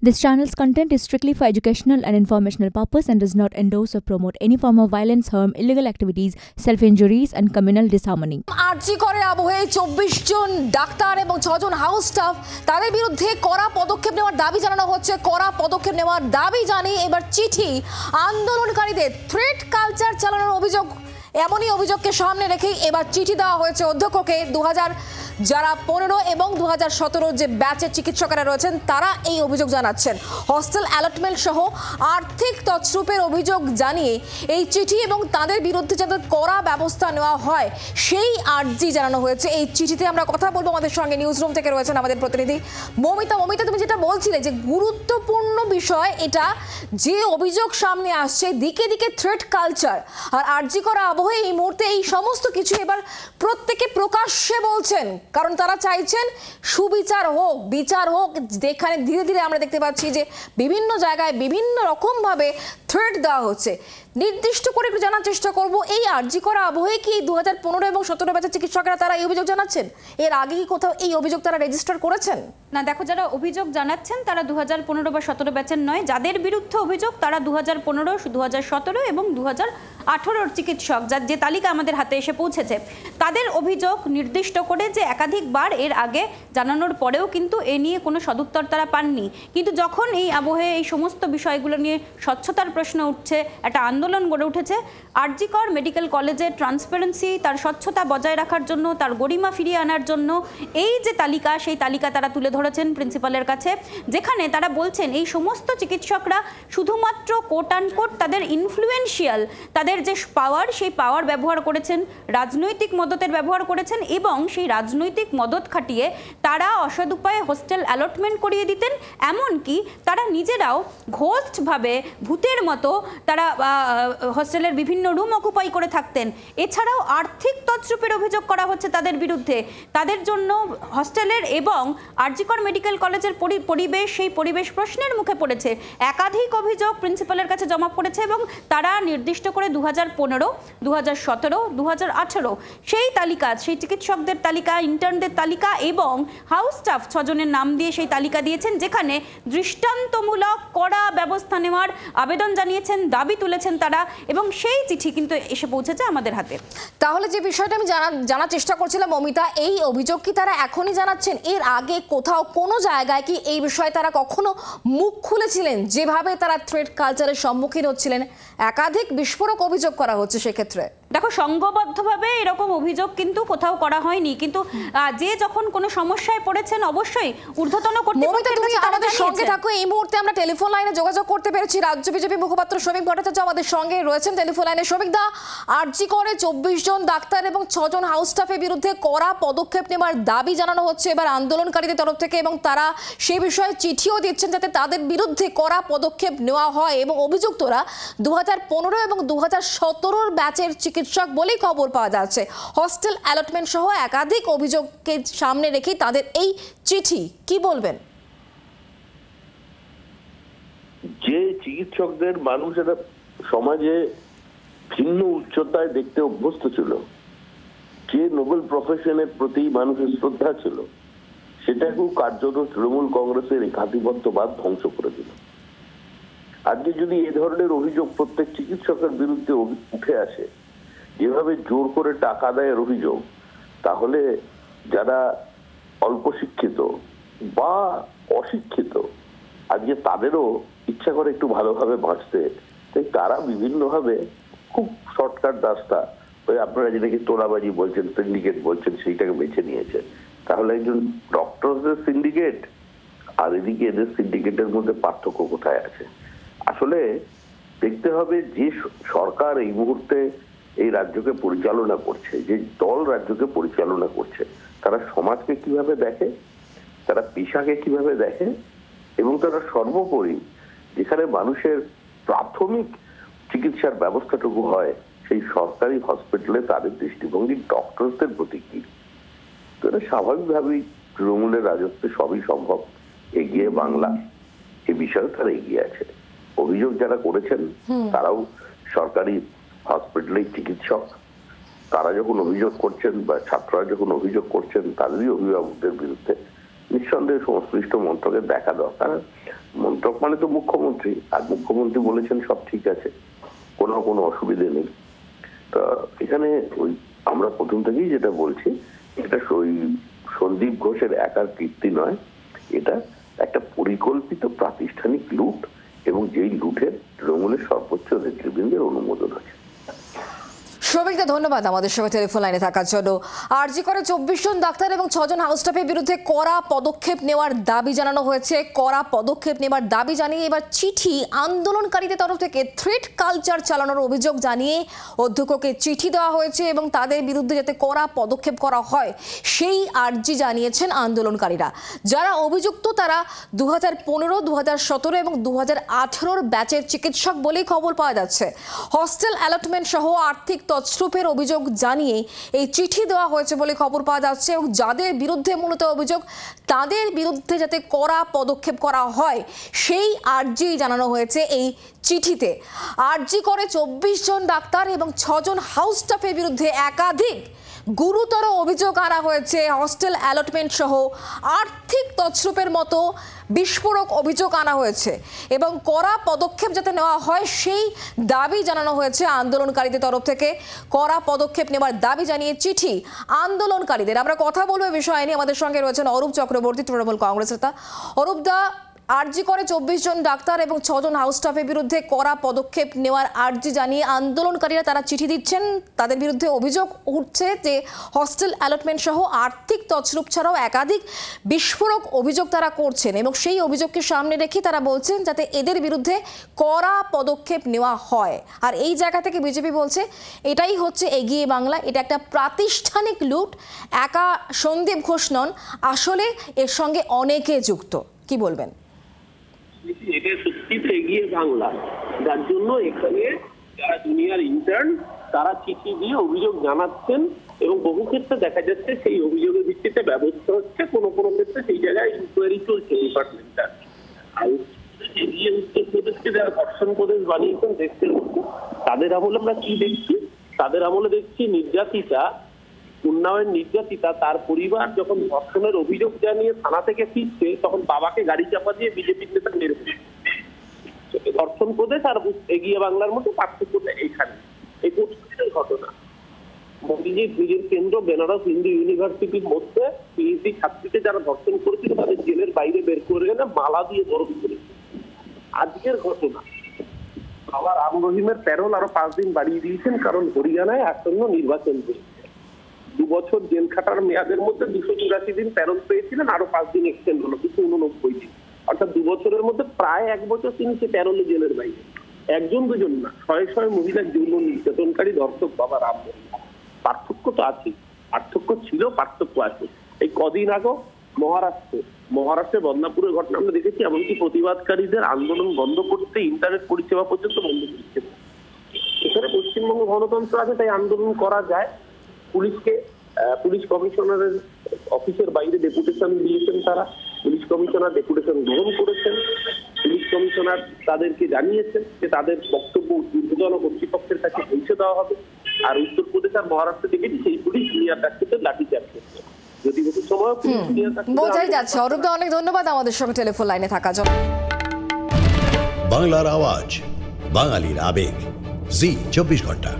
This channel's content is strictly for educational and informational purpose and does not endorse or promote any form of violence, harm, illegal activities, self-injuries and communal disharmony. আরজি করে আবহে 24 জন doctor এবং 6 জন house staff তাদের বিরুদ্ধে কড়া পদক্ষেপ নেওয়ার দাবি জানানো হচ্ছে। কড়া পদক্ষেপ নেওয়ার দাবি জানিয়ে এবার চিঠি আন্দোলনকারীদের থ্রেট কালচার চালানোর অভিযোগ। এমনই অভিযোগকে সামনে রেখেই এবার চিঠি দেওয়া হয়েছে অধ্যক্ষকে। 2015 এবং 2017 যে ব্যাচের চিকিৎসকেরা রয়েছেন তারা এই অভিযোগ জানাচ্ছেন। হস্টেল অ্যালটমেন্ট সহ আর্থিক তছরূপের অভিযোগ জানিয়ে এই চিঠি এবং তাদের বিরুদ্ধে যাতে কড়া ব্যবস্থা নেওয়া হয় সেই আর্জি জানানো হয়েছে। এই চিঠিতে আমরা কথা বলবো, আমাদের সঙ্গে নিউজ রুম থেকে রয়েছেন আমাদের প্রতিনিধি মমিতা। মমিতা, তুমি যেটা বলছিলে যে গুরুত্বপূর্ণ বিষয় এটা, যে অভিযোগ সামনে আসছে দিকে দিকে থ্রেট কালচার আর আর্জি করা আবহে এই মুহূর্তে এই সমস্ত কিছু এবার প্রত্যেকে প্রকাশ্যে বলছেন, কারণ তারা চাইছেন সুবিচার হোক, বিচার হোক। যেখানে ধীরে ধীরে আমরা দেখতে পাচ্ছি যে বিভিন্ন জায়গায় বিভিন্ন রকম ভাবে থ্রেট দেওয়া হচ্ছে। নির্দিষ্ট করে একটু জানার চেষ্টা করব, এই আরজি করা আবহে কি 2015 এবং 17 ব্যাচের চিকিৎসকেরা তারা এই অভিযোগ জানাচ্ছেন? এর আগে কি কোথাও এই অভিযোগ তারা রেজিস্টার করেছেন? না, দেখো, যারা অভিযোগ জানাচ্ছেন তারা 2015 বা 17 ব্যাচের নয়। যাদের বিরুদ্ধে অভিযোগ তারা 2015, 2017 এবং 2018 চিকিৎসক, যার যে তালিকা আমাদের হাতে এসে পৌঁছেছে, তাদের অভিযোগ নির্দিষ্ট করে যে একাধিকবার এর আগে জানানোর পরেও কিন্তু এ নিয়ে কোনো সদুত্তর তারা পাননি। কিন্তু যখন এই আবহে এই সমস্ত বিষয়গুলো নিয়ে স্বচ্ছতার প্রশ্ন উঠছে, একটা আন্দোলন গড়ে উঠেছে, আরজি কর মেডিকেল কলেজের ট্রান্সপারেন্সি, তার স্বচ্ছতা বজায় রাখার জন্য, তার গরিমা ফিরিয়ে আনার জন্য এই যে তালিকা, সেই তালিকা তারা তুলে ধরেছেন প্রিন্সিপালের কাছে, যেখানে তারা বলছেন এই সমস্ত চিকিৎসকরা শুধুমাত্র কোট আনকোট তাদের ইনফ্লুয়েন্সিয়াল, তাদের যে পাওয়ার, সেই পাওয়ার ব্যবহার করেছেন, রাজনৈতিক মদতের ব্যবহার করেছেন এবং সেই রাজনৈতিক মদত খাটিয়ে তারা অসৎ উপায়ে হোস্টেল অ্যালটমেন্ট করিয়ে দিতেন। এমনকি তারা নিজেরাও ঘোস্টভাবে ভূতের মতো তারা হোস্টেলের বিভিন্ন রুম অকুপাই করে থাকতেন। এছাড়াও আর্থিক তছরূপের অভিযোগ করা হচ্ছে তাদের বিরুদ্ধে। তাদের জন্য হোস্টেলের এবং আরজি কর মেডিকেল কলেজের পরিবেশ, সেই পরিবেশ প্রশ্নের মুখে পড়েছে। একাধিক অভিযোগ প্রিন্সিপালের কাছে জমা পড়েছে এবং তারা নির্দিষ্ট করে 2015, 2017, 2018 সেই তালিকা, সেই চিকিৎসকদের তালিকা, ইন্টার্নদের তালিকা এবং হাউস স্টাফ 6 জনের নাম দিয়ে সেই তালিকা দিয়েছেন, যেখানে দৃষ্টান্তমূলক কড়া ব্যবস্থা নেওয়ার আবেদন জানিয়েছেন, দাবি তুলেছেন তারা, এবং সেই চিঠি কিন্তু এসে পৌঁছেছে আমাদের হাতে। তাহলে যে বিষয়টা আমি জানার চেষ্টা করছিলাম মমিতা, এই অভিযোগ কি তারা এখনই জানাচ্ছেন? এর আগে কোথাও কোনো জায়গায় কি এই বিষয়ে তারা কখনো মুখ খুলেছিলেন? যেভাবে তারা থ্রেট কালচারের সম্মুখীন হচ্ছিলেন, একাধিক বিস্ফোরক অভিযোগ করা হচ্ছে সেক্ষেত্রে। দেখো, সংঘবদ্ধভাবে এরকম অভিযোগ কিন্তু কোথাও করা হয়নি, কিন্তু যে যখন কোনো সমস্যায় পড়েছেন অবশ্যই ঊর্ধ্বতন কর্তৃপক্ষের কাছে আমাদের সঙ্গে থাকো। এই মুহূর্তে আমরা টেলিফোন লাইনে যোগাযোগ করতে পেরেছি রাজ্য বিজেপি মুখপাত্র শ্রমিক ভট্টাচার্য আমাদের সঙ্গে রয়েছেন টেলিফোন লাইনে। শ্রমিক দা, আরজি করে 24 জন ডাক্তার এবং 6 জন হাউস স্টাফের বিরুদ্ধে কড়া পদক্ষেপ নেওয়ার দাবি জানানো হচ্ছে এবার আন্দোলনকারীদের তরফ থেকে, এবং তারা সেই বিষয়ে চিঠিও দিচ্ছেন যাতে তাদের বিরুদ্ধে কড়া পদক্ষেপ নেওয়া হয়। এবং অভিযুক্তরা 2015 এবং 2017 ব্যাচের চিকিৎসক বলেই খবর পাওয়া যাচ্ছে। হস্টেল অ্যালটমেন্ট সহ একাধিক অভিযোগকে সামনে রেখে তাদের এই চিঠি, কি বলবেন? যে চিকিৎসকদের মানুষ একটা সমাজে ভিন্ন উচ্চতায় দেখতে অভ্যস্ত ছিল, যে নোবেল প্রফেশনের প্রতি মানুষের শ্রদ্ধা ছিল, সেটাকেও কার্যত তৃণমূল কংগ্রেসের একাধিপত্যবাদ ধ্বংস করে দিল। আজকে যদি এ ধরনের অভিযোগ প্রত্যেক চিকিৎসকের বিরুদ্ধে উঠে আসে, যেভাবে জোর করে টাকা দেয়ের অভিযোগ, তাহলে যারা অল্প শিক্ষিত বা অশিক্ষিত আজকে তাদেরও ইচ্ছা করে একটু ভালোভাবে বাঁচতে, তাই তারা বিভিন্নভাবে খুব শর্টকাট রাস্তা, ওই আপনারা যেটাকে তোলাবাজি বলছেন, সিন্ডিকেট বলছেন, সেইটাকে বেছে নিয়েছে। তাহলে একজন ডক্টরদের সিন্ডিকেট আর এদিকে এদের সিন্ডিকেটের মধ্যে পার্থক্য কোথায় আছে? আসলে দেখতে হবে যে সরকার এই মুহূর্তে এই রাজ্যকে পরিচালনা করছে, যে দল রাজ্যকে পরিচালনা করছে, তারা সমাজকে কিভাবে দেখে, তারা পেশাকে কিভাবে দেখে, এবং তারা সর্বোপরি যেখানে মানুষের প্রাথমিক চিকিৎসার ব্যবস্থাটুকু হয় সেই সরকারি হসপিটালে তাদের দৃষ্টিভঙ্গি ডক্টরদের প্রতি কি। তো এটা স্বাভাবিকভাবেই তৃণমূলের রাজত্বে সবই সম্ভব। এগিয়ে বাংলা, এ বিষয়ে তারা এগিয়ে আছে। অভিযোগ যারা করেছেন তারাও সরকারি হসপিটালের চিকিৎসক, তারা যখন অভিযোগ করছেন বা ছাত্ররা যখন অভিযোগ করছেন, তাদেরই অভিভাবকদের বিরুদ্ধে নিঃসন্দেহে সংশ্লিষ্ট মন্ত্রকে দেখা দরকার। মন্ত্রক মানে তো মুখ্যমন্ত্রী, আর মুখ্যমন্ত্রী বলেছেন সব ঠিক আছে, কোনো অসুবিধে নেই। তা এখানে ওই আমরা প্রথম থেকেই যেটা বলছি, এটা ওই সন্দীপ ঘোষের একার কীর্তি নয়, এটা একটা পরিকল্পিত প্রাতিষ্ঠানিক লুট, এবং যেই লুটের তৃণমূলের সর্বোচ্চ নেতৃবৃন্দের অনুমোদন আছে। শ্রমিকদা ধন্যবাদ আমাদের সঙ্গে টেলিফোন লাইনে থাকার জন্য। আরজি করে 24 জন ডাক্তার এবং 6 জন হাউস স্টাফের বিরুদ্ধে কড়া পদক্ষেপ নেওয়ার দাবি জানানো হয়েছে। কড়া পদক্ষেপ নেওয়ার দাবি জানিয়ে এবার চিঠি আন্দোলনকারীদের তরফ থেকে থ্রেট কালচার চালানোর অভিযোগ জানিয়ে অধ্যক্ষকে চিঠি দেওয়া হয়েছে এবং তাদের বিরুদ্ধে যাতে কড়া পদক্ষেপ করা হয় সেই আর্জি জানিয়েছেন আন্দোলনকারীরা। যারা অভিযুক্ত তারা 2015, 2017 এবং 2018 ব্যাচের চিকিৎসক বলেই খবর পাওয়া যাচ্ছে। হস্টেল অ্যালটমেন্ট সহ আর্থিক তছরূপের অভিযোগ জানিয়ে এই চিঠি দেওয়া হয়েছে বলে খবর পাওয়া যাচ্ছে এবং যাদের বিরুদ্ধে মূলত অভিযোগ তাদের বিরুদ্ধে যাতে কড়া পদক্ষেপ করা হয় সেই আর্জি জানানো হয়েছে এই চিঠিতে। আরজি করে 24 জন ডাক্তার এবং 6 জন হাউস স্টাফের বিরুদ্ধে একাধিক গুরুতর অভিযোগ আনা হয়েছে। হস্টেল অ্যালটমেন্ট সহ আর্থিক তছরূপের মতো বিস্ফোরক অভিযোগ আনা হয়েছে এবং কড়া পদক্ষেপ যাতে নেওয়া হয় সেই দাবি জানানো হয়েছে আন্দোলনকারীদের তরফ থেকে। কড়া পদক্ষেপ নেওয়ার দাবি জানিয়ে চিঠি আন্দোলনকারীদের। আমরা কথা বলবো এই বিষয় নিয়ে, আমাদের সঙ্গে রয়েছেন অরূপ চক্রবর্তী, তৃণমূল কংগ্রেস নেতা। অরূপ দা, আরজি করে 24 জন ডাক্তার এবং 6 জন হাউস স্টাফের বিরুদ্ধে কড়া পদক্ষেপ নেওয়ার আর্জি জানিয়ে আন্দোলনকারীরা তারা চিঠি দিচ্ছেন। তাদের বিরুদ্ধে অভিযোগ উঠছে যে হস্টেল অ্যালটমেন্ট সহ আর্থিক তছরূপ ছাড়াও একাধিক বিস্ফোরক অভিযোগ তারা করছেন এবং সেই অভিযোগকে সামনে রেখে তারা বলছেন যাতে এদের বিরুদ্ধে কড়া পদক্ষেপ নেওয়া হয়। আর এই জায়গা থেকে বিজেপি বলছে এটাই হচ্ছে এগিয়ে বাংলা, এটা একটা প্রাতিষ্ঠানিক লুট, একা সন্দীপ ঘোষ নন, আসলে এর সঙ্গে অনেকে যুক্ত। কি বলবেন? এটা সত্যি তো এগিয়ে বাংলা, যার জন্য এখানে যারা জুনিয়র ইন্টার্ন তারা চিঠি দিয়ে অভিযোগ জানাচ্ছেন এবং বহু ক্ষেত্রে দেখা যাচ্ছে সেই অভিযোগের ভিত্তিতে ব্যবস্থা হচ্ছে, কোনো ক্ষেত্রে সেই জায়গায় ইনকোয়ারি চলছে ডিপার্টমেন্টটা। আর এগিয়ে উত্তরপ্রদেশকে যারা ধর্ষণ প্রদেশ বানিয়েছেন দেশের মধ্যে, তাদের আমলে আমরা কি দেখছি? তাদের আমলে দেখছি নির্যাতিতা, উন্নয়ন নির্যাতিতা, তার পরিবার যখন ধর্ষণের অভিযোগ জানিয়ে থানা থেকে ফিরছে তখন বাবাকে গাড়ি চাপা দিয়ে বিজেপির নেতা মেরে ফেলেছে। ধর্ষণ প্রদেশ আর এগিয়ে বাংলার মধ্যে পার্থক্যটা এইখানে, এই পরিস্থিতির ঘটনা। মোদীজির নিজের কেন্দ্র বেনারস হিন্দু ইউনিভার্সিটির মধ্যে পিএইচডি ছাত্রীকে যারা ধর্ষণ করেছিল তাদের জেলের বাইরে বের করে এনে মালা দিয়ে বরণ করেছে। আজকের ঘটনা, বাবা রাম রহিমের প্যারোল আরো 5 দিন বাড়িয়ে দিয়েছেন, কারণ হরিয়ানায় আসন্ন নির্বাচন হয়েছে। 2 বছর জেল খাটার মেয়াদের মধ্যে 284 দিন প্যারোল পেয়েছিলেন, আরো 5 দিন এক্সটেন্ড হলো 289 দিন, অর্থাৎ 2 বছরের মধ্যে প্রায় 1 বছর তিনি সে প্যারোলে জেলের বাইরে। 1 2 না, 6 মহিলার যৌন নির্যাতনকারী দর্শক বাবা রাম রহিম। পার্থক্য তো আছে, পার্থক্য ছিল, পার্থক্য আছে। এই কদিন আগে মহারাষ্ট্রে বদনাপুরের ঘটনা আমরা দেখেছি, এমনকি প্রতিবাদকারীদের আন্দোলন বন্ধ করতে ইন্টারনেট পরিষেবা পর্যন্ত বন্ধ করছে। এখানে পশ্চিমবঙ্গ গণতন্ত্র আছে, তাই আন্দোলন করা যায়। পুলিশ কমিশনারের অফিসের বাইরে ডেপুটেশন দিয়েছেন তারা, পুলিশ কমিশনার ডেপুটেশন গ্রহণ করেছেন। পুলিশ কমিশনার তাদেরকে জানিয়েছেন যে তাদের বক্তব্য ঊর্ধ্বতন কর্তৃপক্ষের কাছে পৌঁছে দেওয়া হবে। আর উত্তরপ্রদেশ আর মহারাষ্ট্র থেকে সেই পুলিশ ক্লিয়ার ডাকতে লাঠিচার্জ করছে। যদি বহু সময় বোঝাই যাচ্ছে। অরূপ দা, অনেক ধন্যবাদ আমাদের সঙ্গে টেলিফোন লাইনে থাকার জন্য। বাংলার আওয়াজ, বাঙালির আবেগ, জি 24 ঘন্টা।